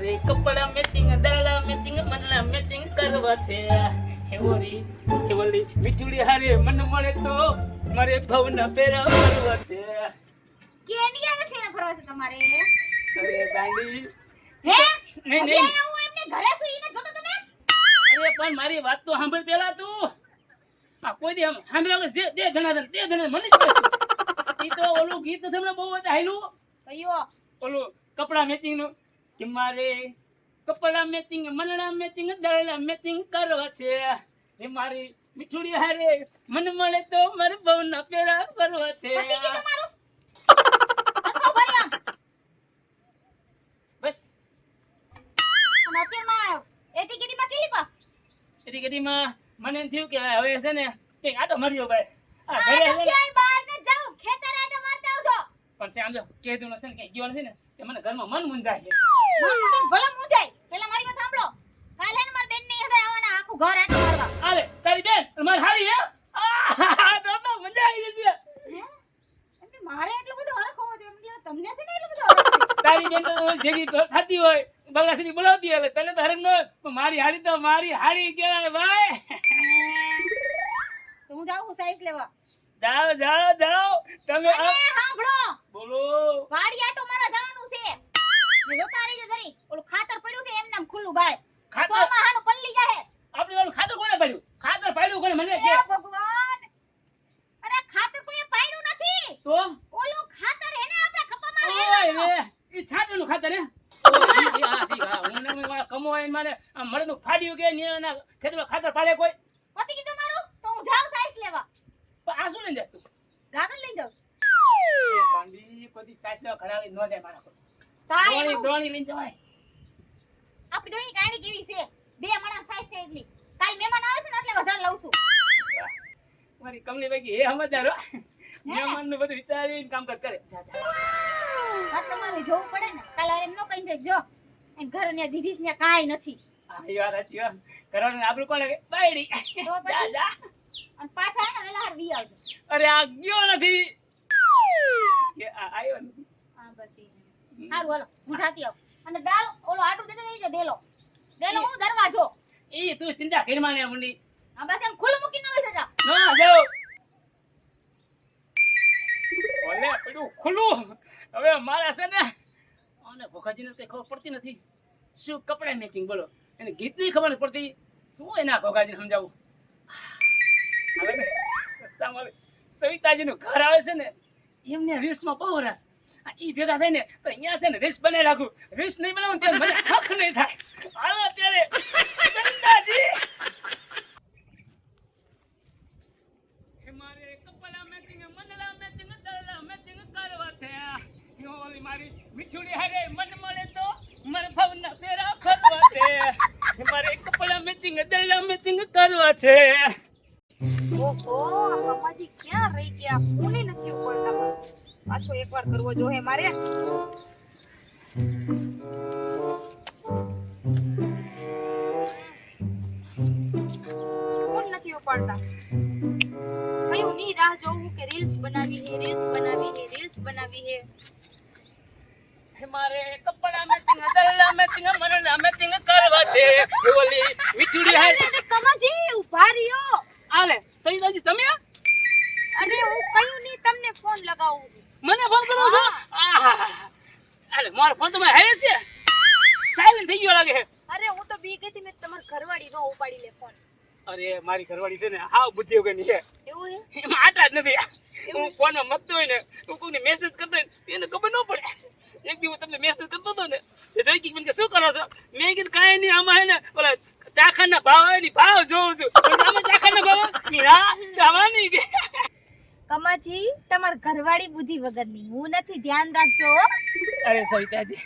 મારે કપડા matching દરડા matching મનના મેચિંગ કરવા છે હેવરી હેવલી મીઠુડી હારે મન મળે તો મારે ભવના પેરા કરવા છે કેનિયા નથી ને ફરવા છે તમારે અરે ગાંડી હે નહીં હજી નહીં હું એમને ઘરે સુઈને જોતો તમે અરે પણ મારી વાત તો સાંભળ પેલા તું આ કોઈ દી સાંભળ્યા વગર દે ધનાધન મને જ કહે ઈ તો ઓલું ગીત તો તમને બહુ જ હાલ્યું કયો ઓલું કપડા મેચિંગ નું કે મારે કપડા મેચિંગ મનડા મેચિંગ દરડા મેચિંગ કરવા છે એ મારી મીઠુડી હારે મન મળે તો મારે બહુના પેરા કરવા છે પતિ કીધું મારું આખો ભાઈ આમ બસ અને અત્યારમાં એટીકેટીમાં કેટલી પા એટી ગટીમાં મને એમ થયું કે હવે છે ને કંઈક આટો મર્યો ભાઈ આ ઘરે આ છે ને ક્યાંય બહાર ન જાવ ખેતર આટો મારતા આવજો પણ છે આમ જો કીધું નથી ને કંઈ ગયો નથી ને કે મને ઘરમાં મન મૂંઝાય છે મન તો ભલે મૂંઝાય પેલા મારી વાત સાંભળો કાલે ને મારી બેન ને હદા આવવાના આખું ઘર આટો મારવા આલે તારી બેન અને મારી હાડી હે તો મજા આવી જશે હે એમને મારે એટલો બધો હરખ હોવો જોઈએ એમને તમને છે ને એટલો બધો હરખ છે તારી બેન તો ભેગી થતી હોય બગલાસરી બોલાવતી હોય તને તો હરખ ન હોય પણ મારી હાડી તો મારી હાડી કહેવાય ભાઈ તો હું જાઉં સાઈઝ લેવા જાઓ જાઓ જાઓ તમે અને સાંભળો બોલો વાડી આટો મારવા જવાનું છે ને જોતા રહીજો જરી ઓલું ખાતર પડ્યું છે એમ નામ ખુલ્લું ભાઈ ખાતર? સોમાં હાનું પલ્લી જાહે આપણે ઓલું ખાતર કોને પાડ્યું ખાતર પાડ્યું કોને મને કે હે ભગવાન અરે ખાતર કોઈ પાડ્યું નથી તો ઓલું ખાતર હે ને આપણા ખપામાં ઓય વેરવાનું રે ઈ છાંટનું ખાતર હે હા ઠીક હા હું ને મારા કમોય મારે આ મળનું ફાડ્યું કે ના ખેતરમાં ખાતર પાડે કોઈ પતિ કીધું મારું તો હું જાઉં સાઈઝ લેવા તો આ શું લઈને જાસ તું ગાગર લઈ જાઉં એ કાંડી કોઈ સાચો ખરાવી ન જાય મારા પર તાય દોણી લઈને જવાય આપણી દોણી કાંડી કેવી છે બે મણા સાઈઝ છે એટલી કાલ મહેમાન આવે છે ને એટલે વધારે લઉં છું મારી કમલી ભાઈ એ સમજદાર હો મહેમાનનું બધું વિચારીને કામ કરે જા જા આ તમારે જોવું પડે ને કાલ અરે નો કઈ જાય જો એ ઘર ને દીધીસ ને કાઈ નથી આ ઈ વાત સાચી હો કરવાનું આપણું કોને બાયડી તો જા પછી જા અને પાછા ને વેલા હાર વી આવજો અરે આ ગયો નથી કે આ આયો નથી હા બસ ઈ હારું હાલો હું જાતી આવું અને દાલ ઓલો આટું દેતો લઈ જા ડેલો હું દરવાજો ઈ તું ચિંતા કરીમાં ને મુંડી હા બસ એમ ખુલ્લું મૂકીને ન જતા ના જાઓ ઓલે પડ્યું ખુલ્લું હવે મારા છે ને અને ભોખાજીને કઈ ખબર પડતી નથી શું કપડા મેચિંગ બોલો એને ગીતની ખબર નથી પડતી શું એના ભોગાજીને સમજાવું હવે ને રસ્તામાં સવિતાજીનું ઘર આવે છે ને એમને રીલ્સમાં બહુ રસ ઈ ભેગા થાય ને તો અહીંયા છે ને રીલ્સ બનાવી રાખું રીલ્સ નહીં બનાવું તો મને હક નહીં થાય હાલો અત્યારે સવિતાજી મારે કપડા મેચિંગ મનડા મેચિંગ દરડા મેચિંગ કરવા છે ઓલી મારી મીઠુડી હારે મન મળે તો મારે ભવના ફેરા ફરવા છે મારે કપડા મેચિંગ દરડા મેચિંગ કરવા છે ઓહો મામાજી ક્યાં રહી ગયા ફોને નથી ઉપડતા પાછો એકવાર કરવો જોહે મારે ફોન નથી ઉપાડતા કયું ની રાહ જોઉં કે રીલ્સ બનાવી હે મારે કપડા મેચિંગ દરડા મેચિંગ મનડા મેચિંગ કરવા છે ઓલી મીઠુડી હારે કમાજી ઉભા રહ્યો આલે સવિતાજી તમે અરે હું કયું ની તમને ફોન લગાવું મને ફોન કરો છો આલે મારો ફોન તો હારે છે સાયલેન્ટ થઈ ગયો લાગે છે અરે હું તો બી ગઈ હતી મેં તમાર ઘરવાળી નો ઉપાડી લે ફોન અરે મારી ઘરવાળી છે ને હાવ બુદ્ધિ વગરની છે એવું હે એમાં આટા જ નથી હું ફોનમાં મગતો હોય ને હું કોઈને મેસેજ કરતો હોય એને ખબર ન પડે એક દિવસ તમને મેસેજ કરતો હતો ને એ જોઈ કે મને કે શું કરો છો મેં કીધું કાંઈ નહીં આમાં હે ને ઓલા ચાખાના ભાવ હોય ને ભાવ જોઉં છું આમાં ચાખાના ભાવ હા આમાં નહીં કે કમાજી તમાર ઘરવાળી બુદ્ધિ વગરની હું નથી ધ્યાન રાખજો અરે સવિતાજી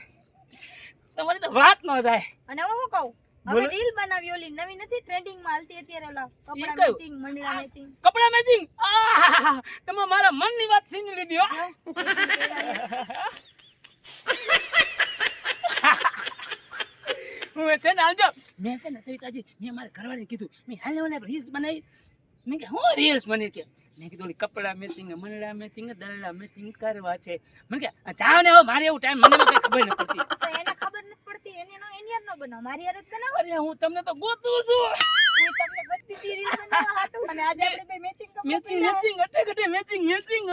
તમારી તો વાત ન થાય અને હું શું કહું હવે બોલો. રીલ બનાવી ઓલી નવી નથી ટ્રેન્ડિંગ માં હાલતી અત્યારે ઓલા ઈ કપડા કયું? મેચિંગ મંડળા મેચિંગ કપડા મેચિંગ તમે મારા મનની વાત છીની લીધી હો હું છે ને આવજો મેં છે ને સવિતાજી મેં મારા ઘરવાળીને કીધું મેં હાલે ઓલા રીલ્સ બનાવી મેં કે હું રીલ્સ મને કે મેં કીધું ઓલી કપડા મેચિંગ મનડા મેચિંગ દરડા મેચિંગ કરવા છે મને કે જાવ ને હવે મારે એવું ટાઈમ મને કઈ ખબર ન પડતી તો એને ખબર નથી પડતી એની યાર નો બનાવ મારી યાર જ બનાવ અરે હું તમને તો ગોતું છું હું તમને ગત્તી થી રીલ બનાવવા હાટું અને આજે આપણે બે મેચિંગ મેચિંગ મેચિંગ અટે મેચિંગ મેચિંગ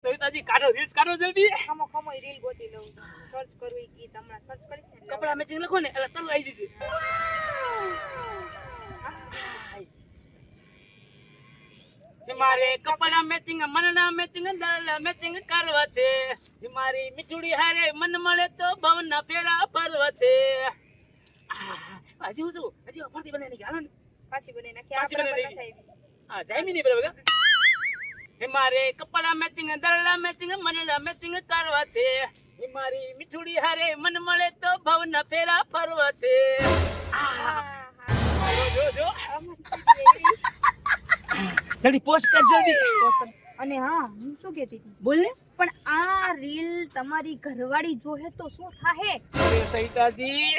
તો તાજી કાઢો રીલ્સ કાઢો જલ્દી ખમો ખમો રીલ ગોતી લઉં સર્ચ કરું ઈ ગીત હમણાં સર્ચ કરીશ ને એટલે કપડા મેચિંગ લખો ને એટલે તરત આવી જશે મારે કપડા મેચિંગ મનના મેચિંગ દરડા મેચિંગ કરવા છે મારી મીઠુડી હારે મન મળે તો ભવના ફેરા ફરવા છે હજી હું શું હજી ફરતી બનાવી હાલો ને પાછી બને નાખી પાછી આપણે બનાવી પણ થાય હા જામી નહીં બરાબર મારે કપડા મેચિંગ દરડા મેચિંગ મનના મેચિંગ કરવા છે મારી મીઠુડી હારે મન મળે તો ભવના ફેરા ફરવા છે જો જો આ મસ્ત છે એવી. જલ્દી પોસ્ટ કર જલ્દી અને હા હું શું કહેતી હતી બોલ ને પણ આ રીલ તમારી ઘરવાળી જોહે તો શું થાહે અરે સહિતાજી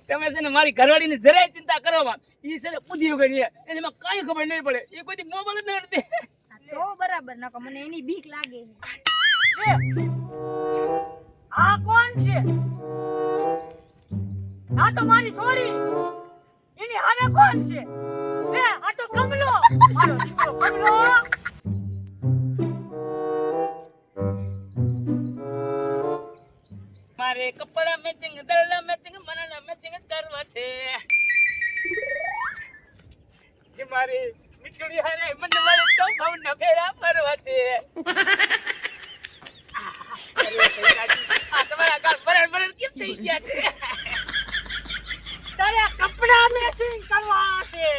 તમે છે ને મારી ઘરવાળીની જરાય ચિંતા કરો માં ઈ છે ને બુદ્ધિ વગર છે એમાં કાંઈ ખબર નહીં પડે એ કોઈ મોબાઈલ જ ન અડતી તો બરાબર નકો મને એની બીક લાગે આ કોણ છે? આ તો મારી સોડી. એની હારે કોણ છે? આ તો કમલો, મારો દીકરો કમલો. મારે કપડા મેચિંગ દરડા મેચિંગ મનના મેચિંગ કરવા છે કે મારી મીઠડી હારે મન વાળે તો ભાવના ફેરા ફરવા છે આ તમારા ગાલ બરાબર બરાબર કેમ થઈ ગયા છે તારે કપડા મેચિંગ કરવા છે,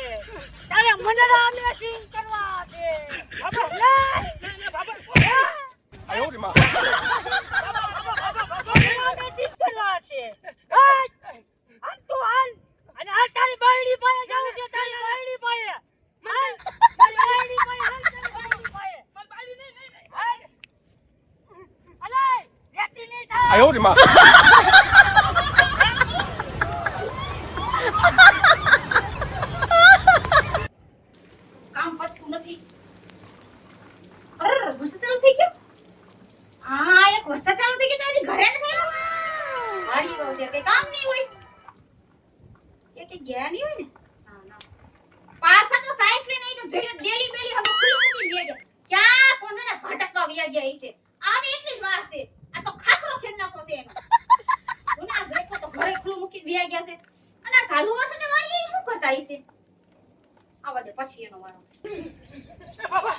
તારે મનડા મેચિંગ કરવા છે. બાબા લે, બાબા મનડા મેચિંગ કરવા છે. હાલ તું હાલ, અને હાલ તારી બાયડી પાસે જાવ છે, તારી બાયડી પાસે. હાલ, તારી બાયડી પાસે, હાલ તારી બાયડી પાસે. હાલ. અલે, રેતી નહીં થાય. 哎呦我的妈！ કામ પતતું નથી અરે વરસાદ ચાલુ થઈ ગયો હા એક વરસાદ ચાલુ થઈ ગયો તારી ઘરે ન થયો વાડી ગયો છે કે કામ નહીં હોય કે ગયા નહીં હોય ને ના ના પાછા તો સાયન્સ લઈને આવી તો ડેલી બેલી હવે ખુલ્લું મૂકી ગયા ગયા ક્યાં કોને ભટકવા વ્યા ગયા છે આવે એટલી જ વાર છે આ તો ખાખરો ખેડ નાખો છે એનો કોના દેખો તો ઘરે ખુલ્લું મૂકીને વ્યા ગયા છે અને આ ચાલુ વરસાદે વાડી શું કરતા હશે આવા દે પછી એનો વારો બાબા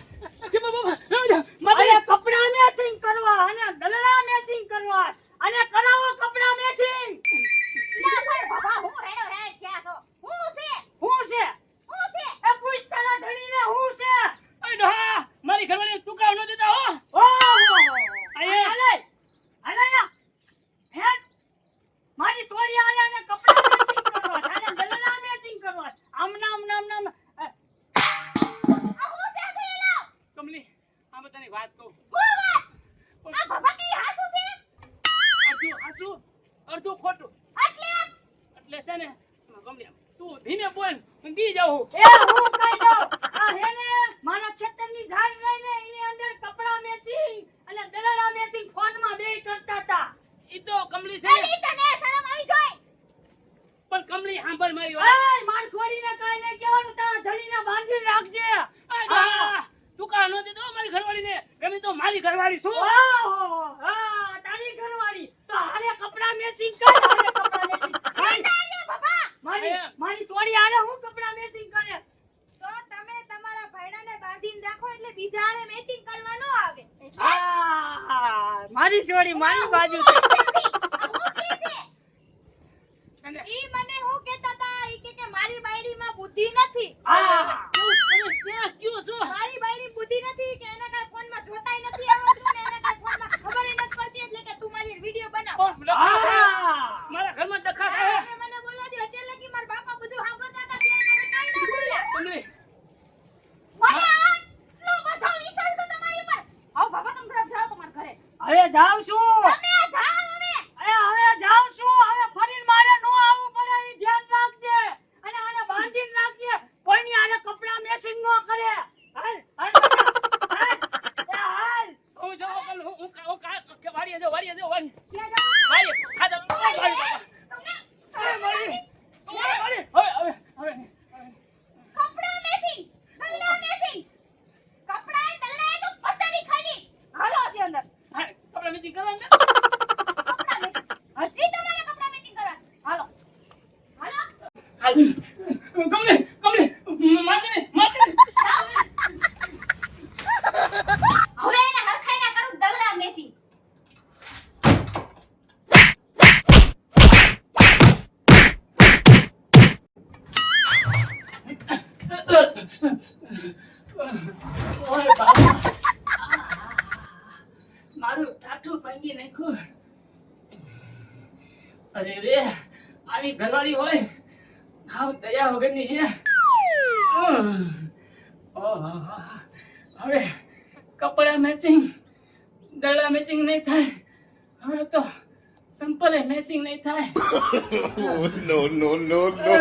કે બાબા અરે કપડા મેચિંગ કરવા અને દલડા મેચિંગ કરવા અને કરાવો કપડા મેચિંગ. ના ભાઈ બાબા હું રેડો રેડ ક્યાં છો હું છે એ પૂછ તારા ધણીને હું છે. અરે ડોહા મારી ઘરવાળી તુકા ન દેતા હો ઓહો અલે ના હેડ મારી સોડી આલે અને કપડા મેચિંગ કરવા અને દલડા મેચિંગ કરવા આમ નામ આ હું છે થયેલો કમલી આ બધાની વાત કહું હું વાત આ બાબા કી હાસુ છે અડધું હાસું અડધું ખોટું એટલે છે ને કમલી તું ધીમે બોલ હું બી જાઉં એ હું કહી દઉં આ હેને મારા ખેતરની ઝાડ લઈને એની અંદર કપડા મેચિંગ અને દલડા મેચિંગ ફોનમાં બે કરતા હતા. ઈ તો કમલી છે અલી તને શરમ આવી જોઈ પણ કમલી સાંભળ મારી વાત એ માર છોડીને કાઈ નહીં કહેવાનું, તારા ધણીને બાંધીને રાખજે. તુકા ન દેતો મારી ઘરવાળીને ગમે તો મારી ઘરવાળી શું ઓહો હા તારી ઘરવાળી તો આને કપડા મેચિંગ કર, આને કપડા મેચિંગ આલે બાબા મારી છોડી આને હું કપડા મેચિંગ કરે. તો તમે તમારા ભાઈડાને બાંધીને રાખો એટલે બીજા આને મેચિંગ કરવા ન આવે આ મારી છોડી મારી બાજુ છે. અને ઈ મને હું કહેતા હતા ઈ કે મારી બાયડીમાં બુદ્ધિ નથી આ ત્યાં ક્યું શું મારી બાયડી બુદ્ધિ નથી કે એને કાઈ ફોનમાં જોતાય નથી આવડતું ને એને કાઈ ફોનમાં ખબર ય નથી પડતી એટલે કે તું મારી વિડિયો બનાવ મારા ઘરમાં ડખા આ ખાય એને મને બોલવા દે એટલે લગી મારા બાપા બધું સાંભળતા હતા ત્યારે તમે કાઈ ના બોલ્યા કમલી મને આટલો બધો વિશ્વાસ તો તમારી પર આવ બાબા તમે ઘરે જાઓ તમારા ઘરે હવે જાવ છું. તમે જાઓ હવે હવે જાવ છું. હવે ફરીને મારે નો આવવું પડે એ ધ્યાન રાખજે અને આને બાંધીને રાખજે. કોઈની આને ઓય બાબા મારું ટાઠું ભાંગી નાખ્યું. અરે રે આવી ઘરવાળી હોય હાવ દયા વગરની હે. હવે કપડા મેચિંગ દડા મેચિંગ નહીં થાય. હવે તો સંપલે મેચિંગ નહીં થાય. No, no, no, no.